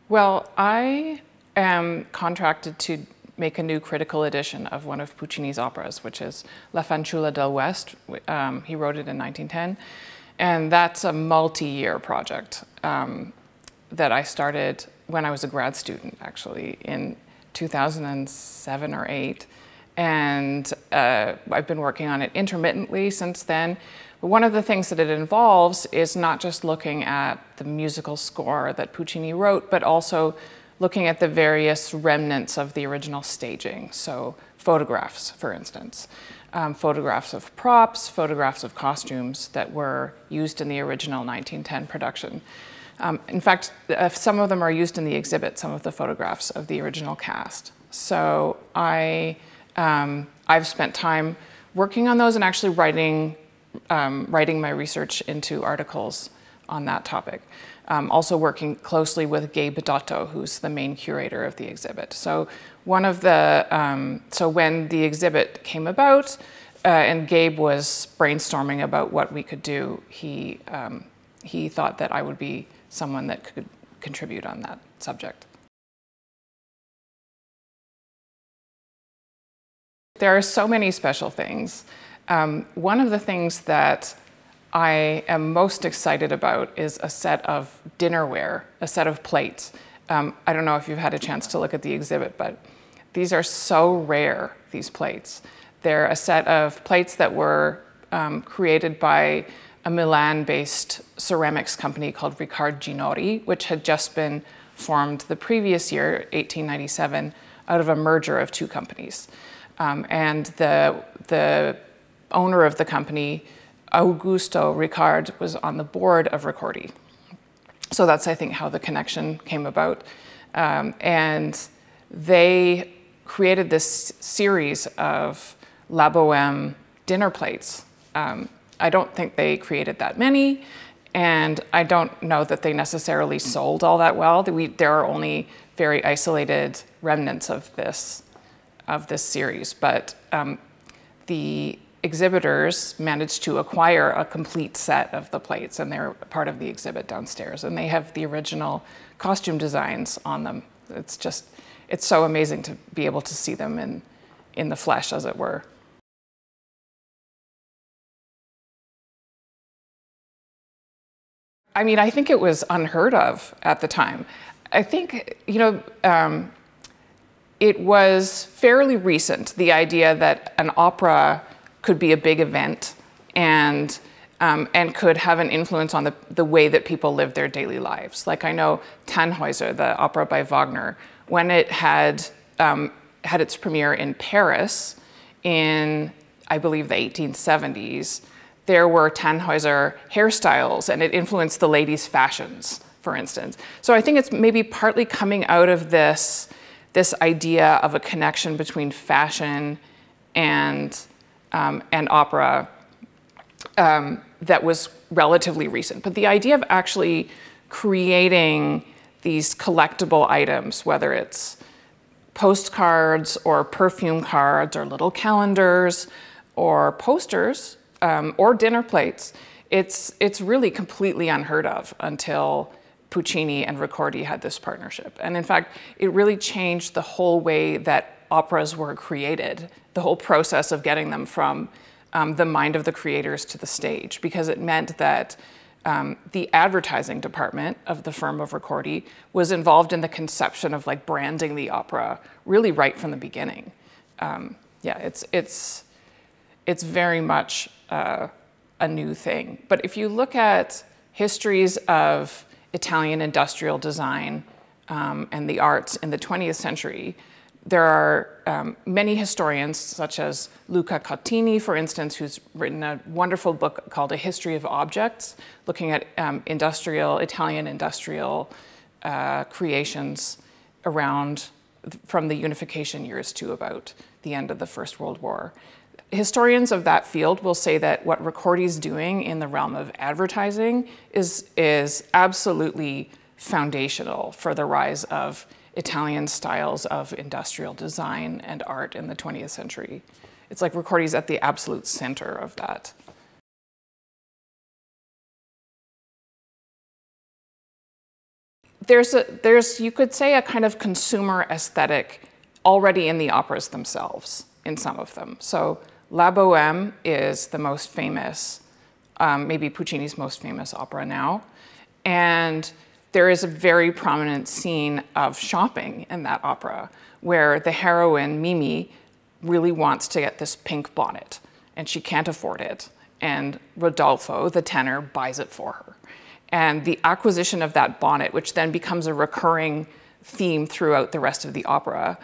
Well, I am contracted to make a new critical edition of one of Puccini's operas, which is La Fanciulla del West. He wrote it in 1910. And that's a multi-year project that I started when I was a grad student, actually, in 2007 or 8. And I've been working on it intermittently since then. But one of the things that it involves is not just looking at the musical score that Puccini wrote, but also looking at the various remnants of the original staging. So photographs, for instance. Photographs of props, photographs of costumes that were used in the original 1910 production. In fact, some of them are used in the exhibit, some of the photographs of the original cast. So I've spent time working on those and actually writing my research into articles on that topic. Also working closely with Gabe Dotto, who's the main curator of the exhibit. So one of the, so when the exhibit came about and Gabe was brainstorming about what we could do, he thought that I would be someone that could contribute on that subject. There are so many special things. One of the things that I am most excited about is a set of dinnerware, a set of plates. I don't know if you've had a chance to look at the exhibit, but these are so rare, these plates. They're a set of plates that were created by a Milan-based ceramics company called Ricordi, which had just been formed the previous year, 1897, out of a merger of two companies. And the owner of the company, Augusto Ricard, was on the board of Ricordi. So that's, I think, how the connection came about. And they created this series of La Bohème dinner plates. I don't think they created that many, and I don't know that they necessarily sold all that well. There are only very isolated remnants of this series, but the exhibitors managed to acquire a complete set of the plates, and they're part of the exhibit downstairs, and they have the original costume designs on them. It's so amazing to be able to see them in the flesh, as it were. I mean, I think it was unheard of at the time. I think, it was fairly recent, the idea that an opera could be a big event and could have an influence on the way that people live their daily lives. Like I know Tannhäuser, the opera by Wagner, when it had its premiere in Paris in, I believe, the 1870s, there were Tannhäuser hairstyles, and it influenced the ladies' fashions, for instance. So I think it's maybe partly coming out of this idea of a connection between fashion and opera that was relatively recent. But the idea of actually creating these collectible items, whether it's postcards or perfume cards or little calendars or posters or dinner plates, it's really completely unheard of until Puccini and Ricordi had this partnership. And in fact, it really changed the whole way that operas were created, the whole process of getting them from the mind of the creators to the stage, because it meant that the advertising department of the firm of Ricordi was involved in the conception of like branding the opera really right from the beginning. Yeah, it's very much a new thing. But if you look at histories of Italian industrial design and the arts in the 20th century, there are many historians, such as Luca Cottini, for instance, who's written a wonderful book called A History of Objects, looking at Italian industrial creations around from the unification years to about the end of the First World War. Historians of that field will say that what Ricordi's doing in the realm of advertising is absolutely foundational for the rise of Italian styles of industrial design and art in the 20th century. It's like Ricordi's at the absolute center of that. there's, you could say, a kind of consumer aesthetic already in the operas themselves, in some of them. So La Bohème is the most famous, maybe Puccini's most famous opera now. And there is a very prominent scene of shopping in that opera where the heroine, Mimi, really wants to get this pink bonnet and she can't afford it. And Rodolfo, the tenor, buys it for her. And the acquisition of that bonnet, which then becomes a recurring theme throughout the rest of the opera,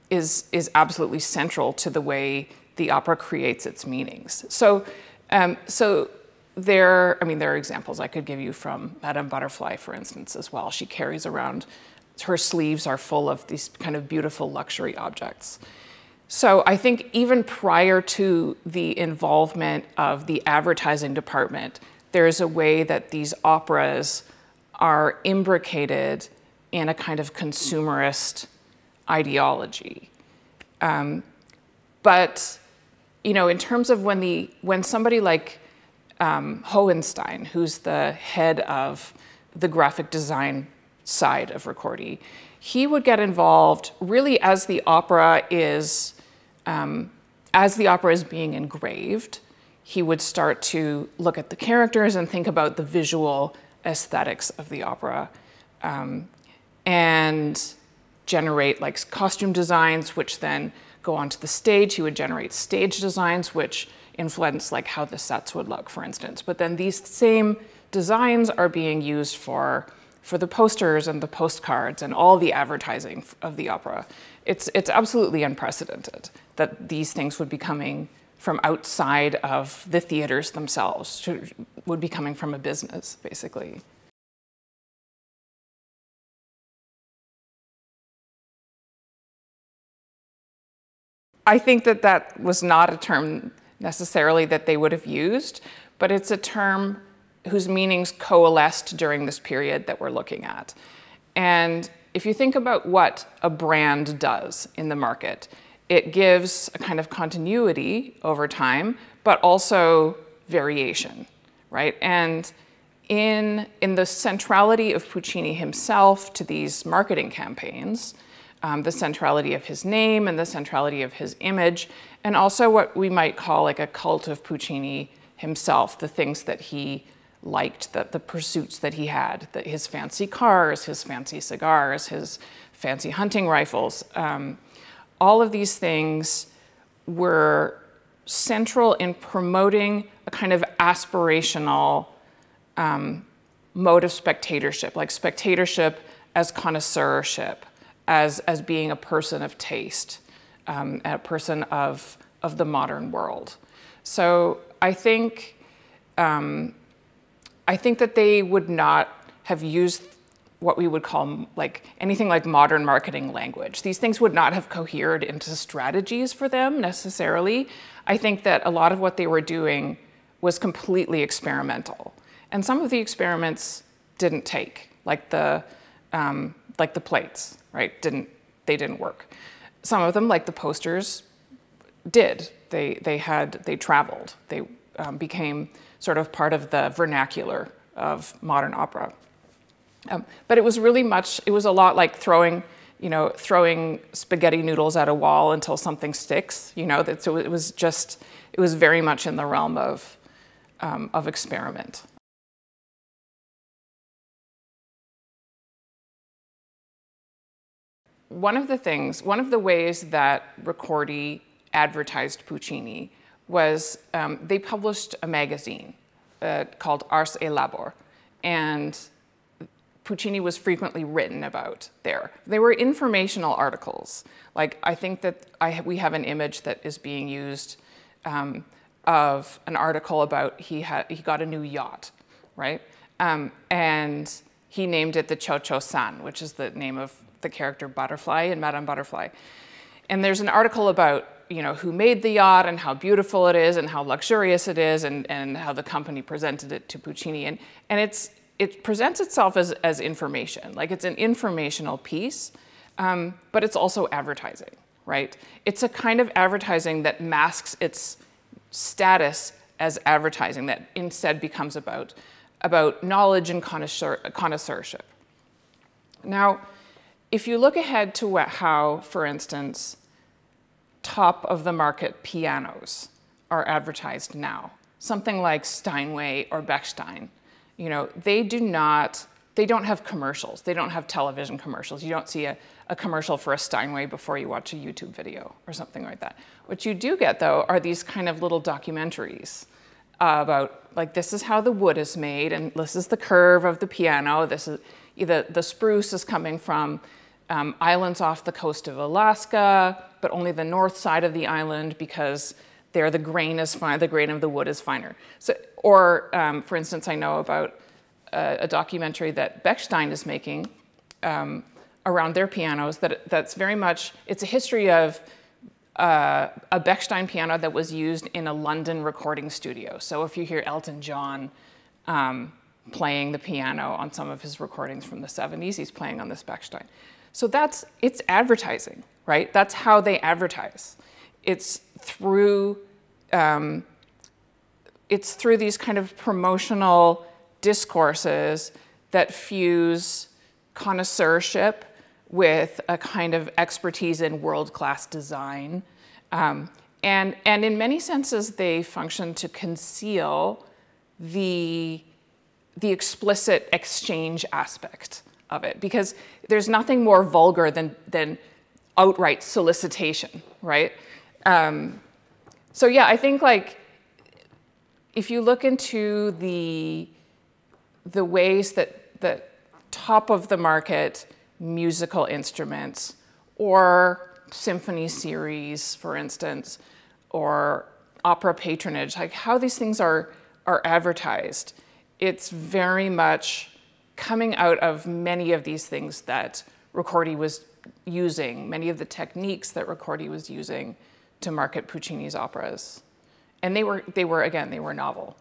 is absolutely central to the way the opera creates its meanings. So there are examples I could give you from Madame Butterfly, for instance, as well. She carries around, her sleeves are full of these kind of beautiful luxury objects. So I think even prior to the involvement of the advertising department, there's a way that these operas are imbricated in a kind of consumerist ideology. But, you know, in terms of when somebody like Hohenstein, who's the head of the graphic design side of Ricordi, he would get involved really as the opera is being engraved. He would start to look at the characters and think about the visual aesthetics of the opera, and generate like costume designs, which then go onto the stage. He would generate stage designs, which influence like how the sets would look, for instance. But then these same designs are being used for the posters and the postcards and all the advertising of the opera. It's absolutely unprecedented that these things would be coming from outside of the theaters themselves, would be coming from a business, basically. I think that that was not a term necessarily that they would have used, but it's a term whose meanings coalesced during this period that we're looking at. And if you think about what a brand does in the market, it gives a kind of continuity over time, but also variation, right? And in the centrality of Puccini himself to these marketing campaigns, the centrality of his name and the centrality of his image, and also what we might call like a cult of Puccini himself, the things that he liked, the pursuits that he had, his fancy cars, his fancy cigars, his fancy hunting rifles. All of these things were central in promoting a kind of aspirational mode of spectatorship, like spectatorship as connoisseurship, as being a person of taste, a person of the modern world. So I think that they would not have used what we would call like anything like modern marketing language. These things would not have cohered into strategies for them necessarily. I think that a lot of what they were doing was completely experimental. And some of the experiments didn't take, like the plates, right? They didn't work. Some of them, like the posters, did. They traveled. They became sort of part of the vernacular of modern opera. But it was really much, it was a lot like throwing spaghetti noodles at a wall until something sticks, so it was very much in the realm of experiment. One of the ways that Ricordi advertised Puccini was they published a magazine called Ars et Labor, and Puccini was frequently written about there. They were informational articles. Like, I think that we have an image that is being used of an article about he got a new yacht, right? And he named it the Cho-Cho-san, which is the name of the character Butterfly in Madame Butterfly. And there's an article about who made the yacht and how beautiful it is and how luxurious it is and how the company presented it to Puccini. And it presents itself as information, like it's an informational piece, but it's also advertising, right? It's a kind of advertising that masks its status as advertising that instead becomes about knowledge and connoisseurship. Now, if you look ahead to how, for instance, top-of-the-market pianos are advertised now, something like Steinway or Bechstein, you know, they don't have commercials. They don't have television commercials. You don't see a commercial for a Steinway before you watch a YouTube video or something like that. What you do get, though, are these kind of little documentaries about, like, this is how the wood is made, and this is the curve of the piano. This is the spruce is coming from islands off the coast of Alaska, but only the north side of the island because there the grain is fine. The grain of the wood is finer. So, or for instance, I know about a documentary that Bechstein is making around their pianos. That's very much, it's a history of a Bechstein piano that was used in a London recording studio. So if you hear Elton John playing the piano on some of his recordings from the 70s, he's playing on this Bechstein. So it's advertising, right? That's how they advertise. It's through these kind of promotional discourses that fuse connoisseurship with a kind of expertise in world-class design. And in many senses, they function to conceal the explicit exchange aspect of it, because there's nothing more vulgar than outright solicitation, right? So yeah, I think, like, if you look into the ways that top-of-the-market musical instruments or symphony series, for instance, or opera patronage, like how these things are advertised, it's very much coming out of many of these things that Ricordi was using, many of the techniques that Ricordi was using to market Puccini's operas. And they were novel.